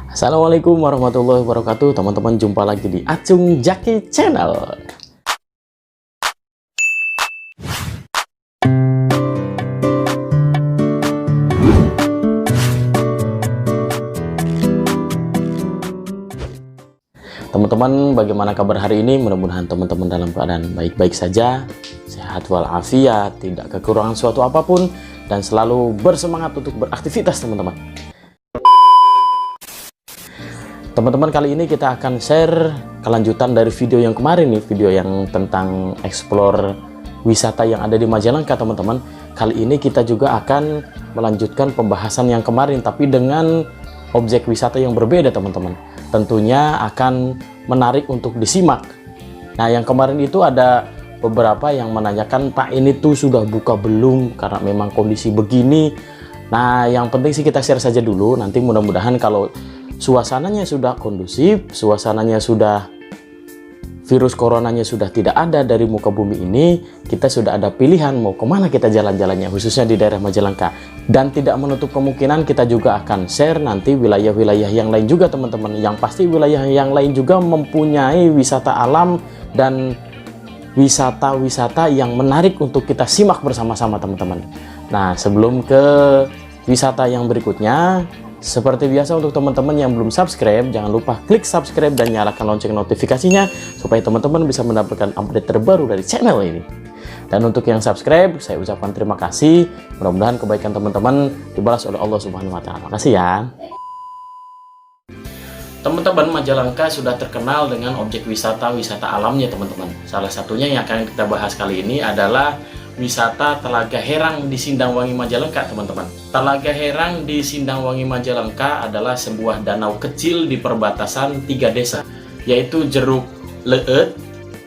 Assalamualaikum warahmatullahi wabarakatuh. Teman-teman, jumpa lagi di Acung Jaki Channel. Teman-teman, bagaimana kabar hari ini? Mudah-mudahan teman-teman dalam keadaan baik-baik saja, sehat walafiat, tidak kekurangan suatu apapun, dan selalu bersemangat untuk beraktivitas, teman-teman. Teman-teman, kali ini kita akan share kelanjutan dari video yang kemarin nih, video yang tentang explore wisata yang ada di Majalengka, teman-teman. Kali ini kita juga akan melanjutkan pembahasan yang kemarin, tapi dengan objek wisata yang berbeda, teman-teman. Tentunya akan menarik untuk disimak. Nah, yang kemarin itu ada beberapa yang menanyakan, Pak, ini tuh sudah buka belum? Karena memang kondisi begini. Nah, yang penting sih kita share saja dulu. Nanti mudah-mudahan kalau suasananya sudah kondusif, suasananya sudah, virus coronanya sudah tidak ada dari muka bumi ini, kita sudah ada pilihan mau kemana kita jalan-jalannya, khususnya di daerah Majalengka. Dan tidak menutup kemungkinan kita juga akan share nanti wilayah-wilayah yang lain juga, teman-teman. Yang pasti wilayah yang lain juga mempunyai wisata alam dan wisata-wisata yang menarik untuk kita simak bersama-sama, teman-teman. Nah, sebelum ke wisata yang berikutnya, seperti biasa untuk teman-teman yang belum subscribe, jangan lupa klik subscribe dan nyalakan lonceng notifikasinya supaya teman-teman bisa mendapatkan update terbaru dari channel ini. Dan untuk yang subscribe, saya ucapkan terima kasih. Mudah-mudahan kebaikan teman-teman dibalas oleh Allah Subhanahu wa Ta'ala. Makasih ya. Teman-teman, Majalengka sudah terkenal dengan objek wisata alamnya, teman-teman. Salah satunya yang akan kita bahas kali ini adalah wisata Telaga Herang di Sindangwangi, Majalengka, teman-teman. Telaga Herang di Sindangwangi, Majalengka adalah sebuah danau kecil di perbatasan 3 desa, yaitu Jeruk Leut,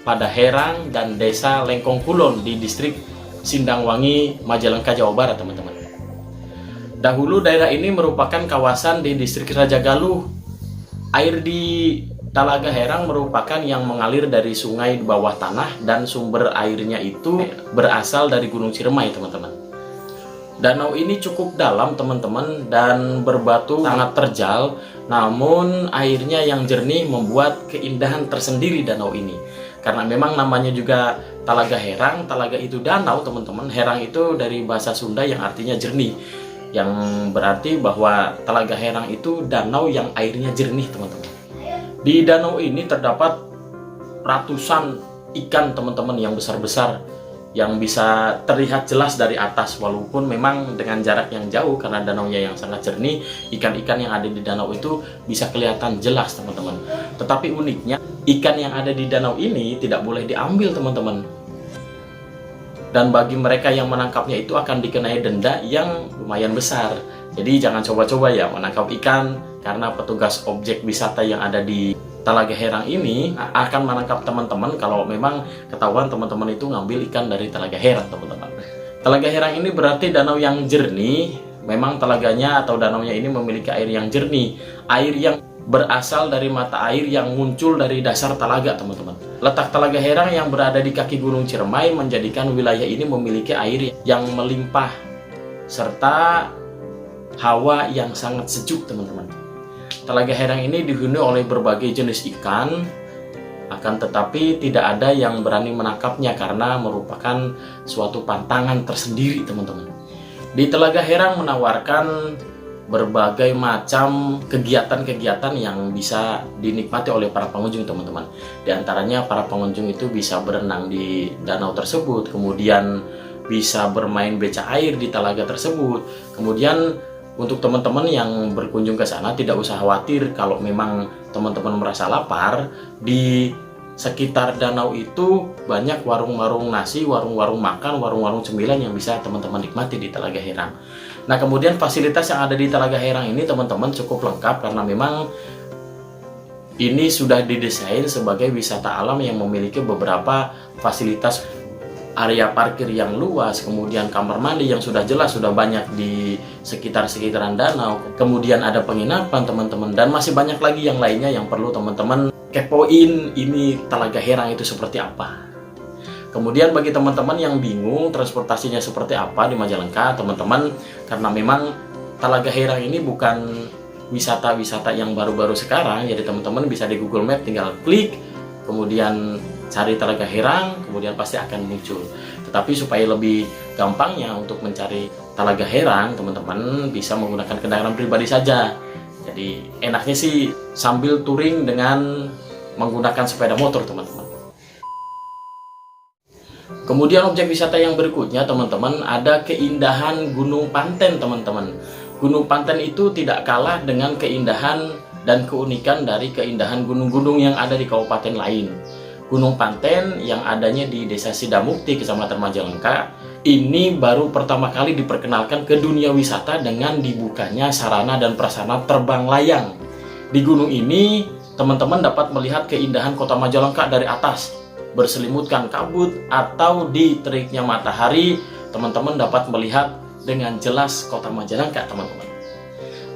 Padaherang, dan Desa Lengkong Kulon di distrik Sindangwangi, Majalengka, Jawa Barat, teman-teman. Dahulu daerah ini merupakan kawasan di distrik Raja Galuh. Air di Telaga Herang merupakan yang mengalir dari sungai di bawah tanah dan sumber airnya itu berasal dari Gunung Ciremai, teman-teman. Danau ini cukup dalam, teman-teman, dan berbatu sangat terjal, namun airnya yang jernih membuat keindahan tersendiri danau ini. Karena memang namanya juga Telaga Herang, telaga itu danau, teman-teman. Herang itu dari bahasa Sunda yang artinya jernih, yang berarti bahwa Telaga Herang itu danau yang airnya jernih, teman-teman. Di danau ini terdapat ratusan ikan, teman-teman, yang besar-besar, yang bisa terlihat jelas dari atas, walaupun memang dengan jarak yang jauh karena danaunya yang sangat jernih. Ikan-ikan yang ada di danau itu bisa kelihatan jelas, teman-teman. Tetapi uniknya, ikan yang ada di danau ini tidak boleh diambil, teman-teman. Dan bagi mereka yang menangkapnya itu akan dikenai denda yang lumayan besar. Jadi jangan coba-coba ya menangkap ikan, karena petugas objek wisata yang ada di Telaga Herang ini akan menangkap teman-teman kalau memang ketahuan teman-teman itu ngambil ikan dari Telaga Herang, teman-teman. Telaga Herang ini berarti danau yang jernih. Memang telaganya atau danaunya ini memiliki air yang jernih, air yang berasal dari mata air yang muncul dari dasar telaga, teman-teman. Letak Telaga Herang yang berada di kaki Gunung Ciremai menjadikan wilayah ini memiliki air yang melimpah serta hawa yang sangat sejuk, teman-teman. Telaga Herang ini dihuni oleh berbagai jenis ikan, akan tetapi tidak ada yang berani menangkapnya karena merupakan suatu pantangan tersendiri, teman-teman. Di Telaga Herang menawarkan berbagai macam kegiatan-kegiatan yang bisa dinikmati oleh para pengunjung, teman-teman. Di antaranya para pengunjung itu bisa berenang di danau tersebut, kemudian bisa bermain beca air di telaga tersebut. Kemudian untuk teman-teman yang berkunjung ke sana tidak usah khawatir kalau memang teman-teman merasa lapar. Di sekitar danau itu banyak warung-warung nasi, warung-warung makan, warung-warung cemilan yang bisa teman-teman nikmati di Telaga Herang. Nah, kemudian fasilitas yang ada di Telaga Herang ini, teman-teman, cukup lengkap karena memang ini sudah didesain sebagai wisata alam yang memiliki beberapa fasilitas, area parkir yang luas, kemudian kamar mandi yang sudah jelas sudah banyak di sekitaran danau, kemudian ada penginapan, teman-teman, dan masih banyak lagi yang lainnya yang perlu teman-teman kepoin ini Telaga Herang itu seperti apa. Kemudian bagi teman-teman yang bingung transportasinya seperti apa di Majalengka, teman-teman, karena memang Telaga Herang ini bukan wisata-wisata yang baru-baru sekarang. Jadi teman-teman bisa di Google Map tinggal klik, kemudian cari Telaga Herang, kemudian pasti akan muncul. Tetapi supaya lebih gampangnya untuk mencari Telaga Herang, teman-teman bisa menggunakan kendaraan pribadi saja. Jadi enaknya sih sambil touring dengan menggunakan sepeda motor, teman-teman. Kemudian objek wisata yang berikutnya, teman-teman, ada keindahan Gunung Panten, teman-teman. Gunung Panten itu tidak kalah dengan keindahan dan keunikan dari keindahan gunung-gunung yang ada di kabupaten lain. Gunung Panten yang adanya di Desa Sidamukti, Kecamatan Majalengka, ini baru pertama kali diperkenalkan ke dunia wisata dengan dibukanya sarana dan prasarana terbang layang. Di gunung ini, teman-teman dapat melihat keindahan kota Majalengka dari atas, berselimutkan kabut atau di teriknya matahari, teman-teman dapat melihat dengan jelas kota Majalengka, teman-teman.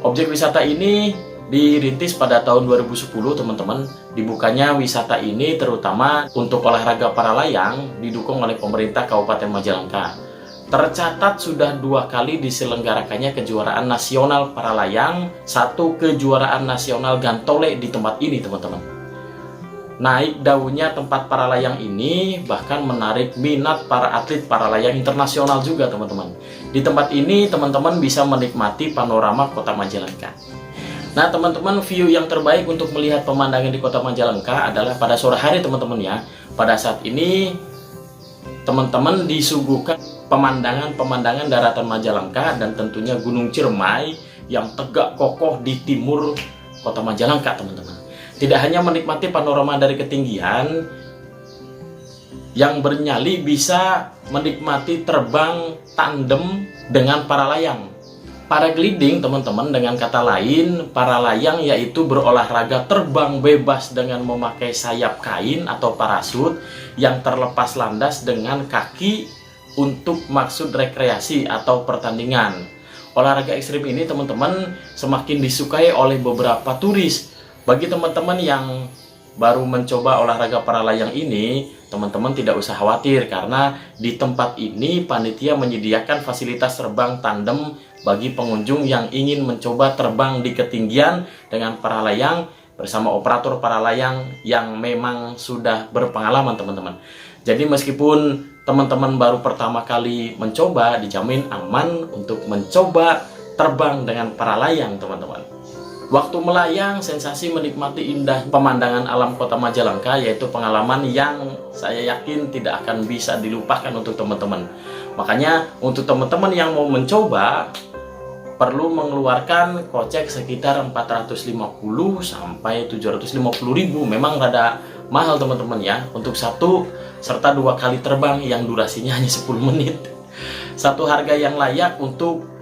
Objek wisata ini dirintis pada tahun 2010, teman-teman. Dibukanya wisata ini terutama untuk olahraga para layang didukung oleh pemerintah Kabupaten Majalengka. Tercatat sudah 2 kali diselenggarakannya kejuaraan nasional para layang, 1 kejuaraan nasional gantole di tempat ini, teman-teman. Naik daunnya tempat para layang ini bahkan menarik minat para atlet para layang internasional juga, teman-teman. Di tempat ini teman-teman bisa menikmati panorama kota Majalengka. Nah, teman-teman, view yang terbaik untuk melihat pemandangan di kota Majalengka adalah pada sore hari, teman-teman ya. Pada saat ini teman-teman disuguhkan pemandangan daratan Majalengka dan tentunya Gunung Ciremai yang tegak kokoh di timur kota Majalengka, teman-teman. Tidak hanya menikmati panorama dari ketinggian, yang bernyali bisa menikmati terbang tandem dengan para layang. Paragliding, teman-teman, dengan kata lain, para layang yaitu berolahraga terbang bebas dengan memakai sayap kain atau parasut yang terlepas landas dengan kaki untuk maksud rekreasi atau pertandingan. Olahraga ekstrim ini, teman-teman, semakin disukai oleh beberapa turis. Bagi teman-teman yang baru mencoba olahraga para layang ini, teman-teman tidak usah khawatir karena di tempat ini panitia menyediakan fasilitas terbang tandem bagi pengunjung yang ingin mencoba terbang di ketinggian dengan para layang bersama operator para layang yang memang sudah berpengalaman, teman-teman. Jadi meskipun teman-teman baru pertama kali mencoba, dijamin aman untuk mencoba terbang dengan para layang, teman-teman. Waktu melayang, sensasi menikmati indah pemandangan alam kota Majalengka yaitu pengalaman yang saya yakin tidak akan bisa dilupakan untuk teman-teman. Makanya untuk teman-teman yang mau mencoba perlu mengeluarkan kocek sekitar 450 sampai 750 ribu. Memang rada mahal, teman-teman ya, untuk 1 serta 2 kali terbang yang durasinya hanya 10 menit. Satu harga yang layak untuk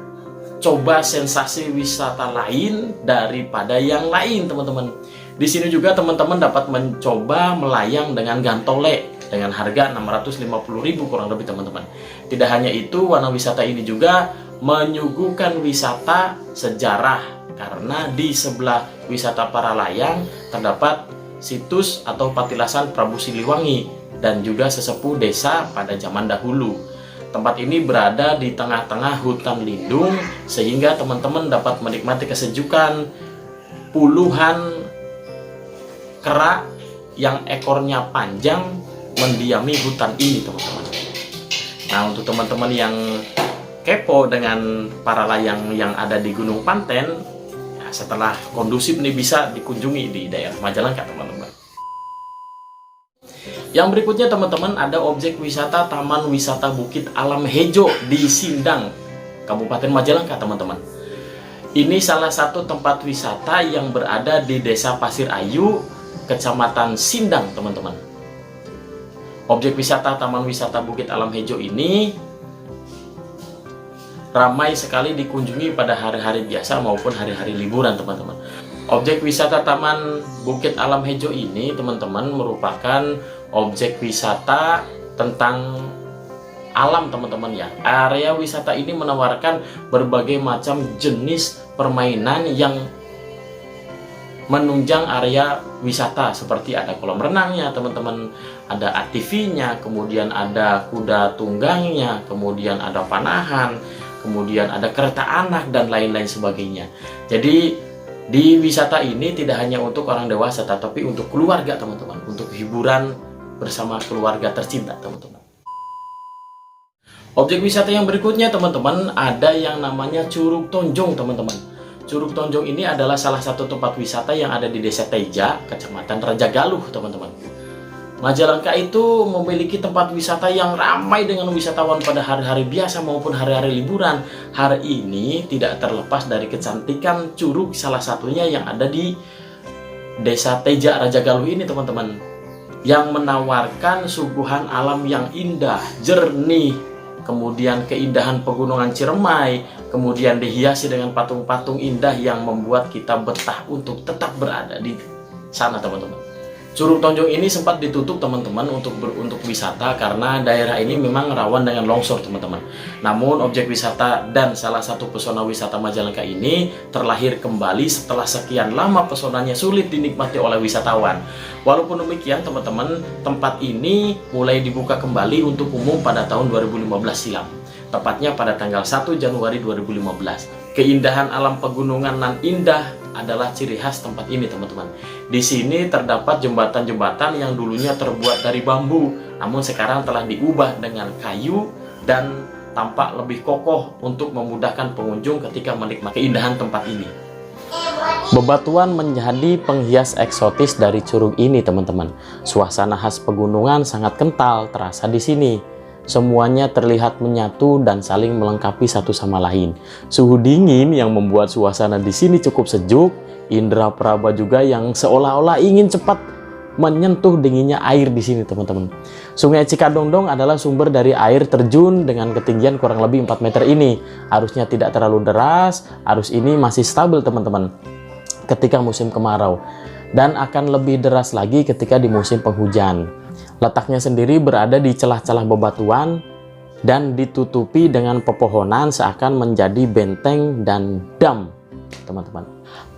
coba sensasi wisata lain daripada yang lain, teman-teman. Di sini juga teman-teman dapat mencoba melayang dengan gantole dengan harga 650 ribu kurang lebih, teman-teman. Tidak hanya itu, warna wisata ini juga menyuguhkan wisata sejarah karena di sebelah wisata para layang terdapat situs atau patilasan Prabu Siliwangi dan juga sesepuh desa pada zaman dahulu. Tempat ini berada di tengah-tengah hutan lindung sehingga teman-teman dapat menikmati kesejukan puluhan kera yang ekornya panjang mendiami hutan ini, teman-teman. Nah, untuk teman-teman yang kepo dengan para layang yang ada di Gunung Panten, ya, setelah kondusif nih bisa dikunjungi di daerah Majalengka, teman-teman. Yang berikutnya, teman-teman, ada objek wisata Taman Wisata Bukit Alam Hejo di Sindang, Kabupaten Majalengka, teman-teman. Ini salah satu tempat wisata yang berada di Desa Pasir Ayu, Kecamatan Sindang, teman-teman. Objek wisata Taman Wisata Bukit Alam Hejo ini ramai sekali dikunjungi pada hari-hari biasa maupun hari-hari liburan, teman-teman. Objek wisata Taman Bukit Alam Hejo ini, teman-teman, merupakan objek wisata tentang alam, teman-teman ya. Area wisata ini menawarkan berbagai macam jenis permainan yang menunjang area wisata, seperti ada kolam renangnya, teman-teman, ada ATV-nya, kemudian ada kuda tunggangnya, kemudian ada panahan, kemudian ada kereta anak dan lain-lain sebagainya. Jadi Di wisata ini tidak hanya untuk orang dewasa, tetapi untuk keluarga teman-teman, untuk hiburan bersama keluarga tercinta teman-teman. Objek wisata yang berikutnya teman-teman, ada yang namanya Curug Tonjong teman-teman. Curug Tonjong ini adalah salah satu tempat wisata yang ada di Desa Teja, Kecamatan Rajagaluh teman-teman. Majalengka itu memiliki tempat wisata yang ramai dengan wisatawan pada hari-hari biasa maupun hari-hari liburan. Hari ini tidak terlepas dari kecantikan curug salah satunya yang ada di Desa Teja Rajagaluh ini teman-teman, yang menawarkan suguhan alam yang indah, jernih, kemudian keindahan pegunungan Ciremai, kemudian dihiasi dengan patung-patung indah yang membuat kita betah untuk tetap berada di sana teman-teman. Curug Tonjong ini sempat ditutup teman-teman untuk wisata karena daerah ini memang rawan dengan longsor teman-teman. Namun objek wisata dan salah satu pesona wisata Majalengka ini terlahir kembali setelah sekian lama pesonanya sulit dinikmati oleh wisatawan. Walaupun demikian teman-teman, tempat ini mulai dibuka kembali untuk umum pada tahun 2015 silam. Tepatnya pada tanggal 1 Januari 2015. Keindahan alam pegunungan nan indah adalah ciri khas tempat ini teman-teman. Di sini terdapat jembatan-jembatan yang dulunya terbuat dari bambu, namun sekarang telah diubah dengan kayu dan tampak lebih kokoh untuk memudahkan pengunjung ketika menikmati keindahan tempat ini. Bebatuan menjadi penghias eksotis dari curug ini teman-teman. Suasana khas pegunungan sangat kental terasa di sini. Semuanya terlihat menyatu dan saling melengkapi satu sama lain. Suhu dingin yang membuat suasana di sini cukup sejuk. Indra peraba juga yang seolah-olah ingin cepat menyentuh dinginnya air di sini teman-teman. Sungai Cikadongdong adalah sumber dari air terjun dengan ketinggian kurang lebih 4 meter ini. Arusnya tidak terlalu deras, arus ini masih stabil teman-teman ketika musim kemarau, dan akan lebih deras lagi ketika di musim penghujan. Letaknya sendiri berada di celah-celah bebatuan dan ditutupi dengan pepohonan seakan menjadi benteng dan dam teman-teman.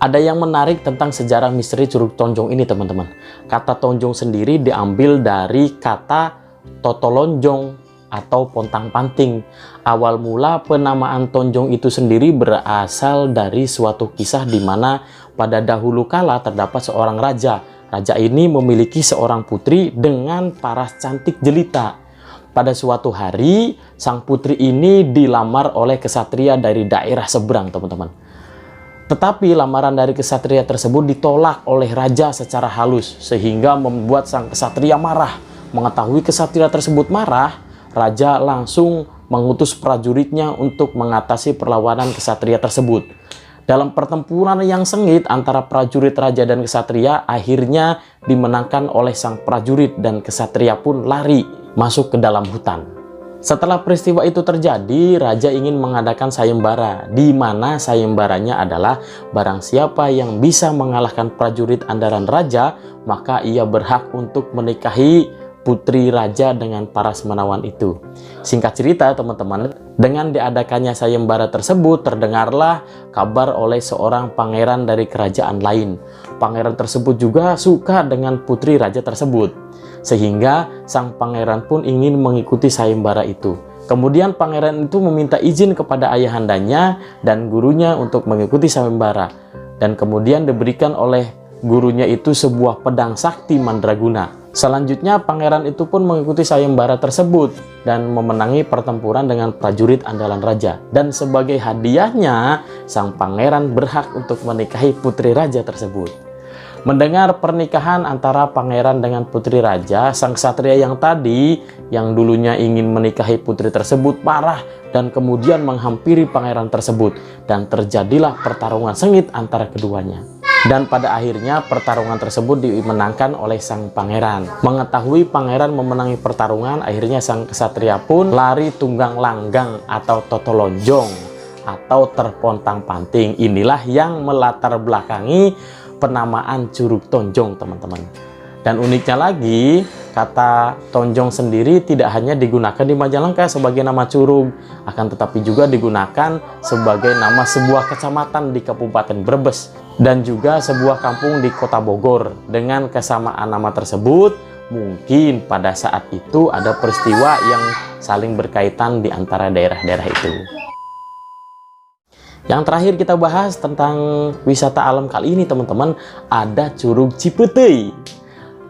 Ada yang menarik tentang sejarah misteri Curug Tonjong ini teman-teman. Kata Tonjong sendiri diambil dari kata totolonjong atau pontang panting. Awal mula penamaan Tonjong itu sendiri berasal dari suatu kisah di mana pada dahulu kala terdapat seorang raja. Raja ini memiliki seorang putri dengan paras cantik jelita. Pada suatu hari, sang putri ini dilamar oleh kesatria dari daerah seberang, teman-teman. Tetapi lamaran dari kesatria tersebut ditolak oleh raja secara halus, sehingga membuat sang kesatria marah. Mengetahui kesatria tersebut marah, raja langsung mengutus prajuritnya untuk mengatasi perlawanan kesatria tersebut. Dalam pertempuran yang sengit antara prajurit raja dan kesatria, akhirnya dimenangkan oleh sang prajurit dan kesatria pun lari masuk ke dalam hutan. Setelah peristiwa itu terjadi, raja ingin mengadakan sayembara, di mana sayembaranya adalah barang siapa yang bisa mengalahkan prajurit andalan raja, maka ia berhak untuk menikahi putri raja dengan paras menawan itu. Singkat cerita teman-teman, dengan diadakannya sayembara tersebut terdengarlah kabar oleh seorang pangeran dari kerajaan lain. Pangeran tersebut juga suka dengan putri raja tersebut, sehingga sang pangeran pun ingin mengikuti sayembara itu. Kemudian pangeran itu meminta izin kepada ayahandanya dan gurunya untuk mengikuti sayembara, dan kemudian diberikan oleh gurunya itu sebuah pedang sakti mandraguna. Selanjutnya pangeran itu pun mengikuti sayembara tersebut dan memenangi pertempuran dengan prajurit andalan raja. Dan sebagai hadiahnya, sang pangeran berhak untuk menikahi putri raja tersebut. Mendengar pernikahan antara pangeran dengan putri raja, sang ksatria yang tadi yang dulunya ingin menikahi putri tersebut marah dan kemudian menghampiri pangeran tersebut, dan terjadilah pertarungan sengit antara keduanya. Dan pada akhirnya pertarungan tersebut dimenangkan oleh sang pangeran. Mengetahui pangeran memenangi pertarungan, akhirnya sang ksatria pun lari tunggang langgang atau totolonjong atau terpontang panting. Inilah yang melatar belakangi penamaan Curug Tonjong teman-teman. Dan uniknya lagi, kata Tonjong sendiri tidak hanya digunakan di Majalengka sebagai nama curug, akan tetapi juga digunakan sebagai nama sebuah kecamatan di Kabupaten Brebes dan juga sebuah kampung di Kota Bogor. Dengan kesamaan nama tersebut, mungkin pada saat itu ada peristiwa yang saling berkaitan di antara daerah-daerah itu. Yang terakhir kita bahas tentang wisata alam kali ini teman-teman, ada Curug Cipetei.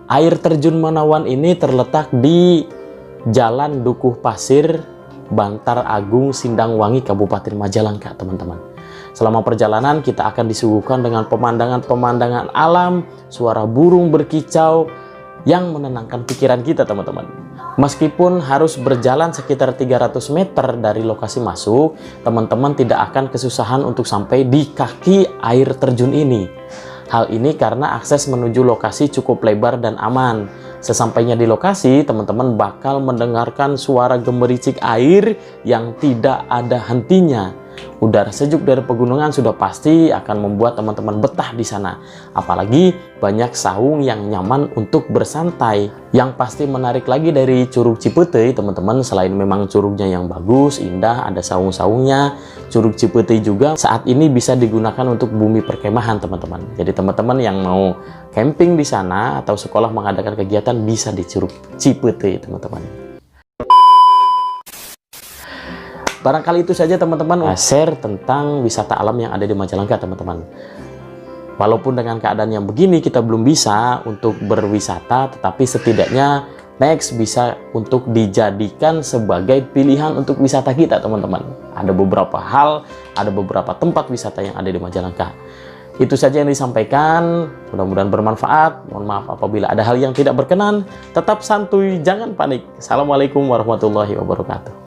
Air terjun Manawan ini terletak di Jalan Dukuh Pasir, Bantar Agung, Sindangwangi, Kabupaten Majalengka teman-teman. Selama perjalanan kita akan disuguhkan dengan pemandangan-pemandangan alam, suara burung berkicau yang menenangkan pikiran kita teman-teman. Meskipun harus berjalan sekitar 300 meter dari lokasi masuk, teman-teman tidak akan kesusahan untuk sampai di kaki air terjun ini. Hal ini karena akses menuju lokasi cukup lebar dan aman. Sesampainya di lokasi, teman-teman bakal mendengarkan suara gemericik air yang tidak ada hentinya. Udara sejuk dari pegunungan sudah pasti akan membuat teman-teman betah di sana. Apalagi banyak saung yang nyaman untuk bersantai. Yang pasti menarik lagi dari Curug Cipetei teman-teman, selain memang curugnya yang bagus, indah, ada saung-saungnya, Curug Cipetei juga saat ini bisa digunakan untuk bumi perkemahan teman-teman. Jadi teman-teman yang mau camping di sana atau sekolah mengadakan kegiatan bisa di Curug Cipetei teman-teman. Barangkali itu saja teman-teman share tentang wisata alam yang ada di Majalengka teman-teman. Walaupun dengan keadaan yang begini kita belum bisa untuk berwisata, tetapi setidaknya next bisa untuk dijadikan sebagai pilihan untuk wisata kita teman-teman. Ada beberapa hal, ada beberapa tempat wisata yang ada di Majalengka. Itu saja yang disampaikan, mudah-mudahan bermanfaat. Mohon maaf apabila ada hal yang tidak berkenan. Tetap santuy, jangan panik. Assalamualaikum warahmatullahi wabarakatuh.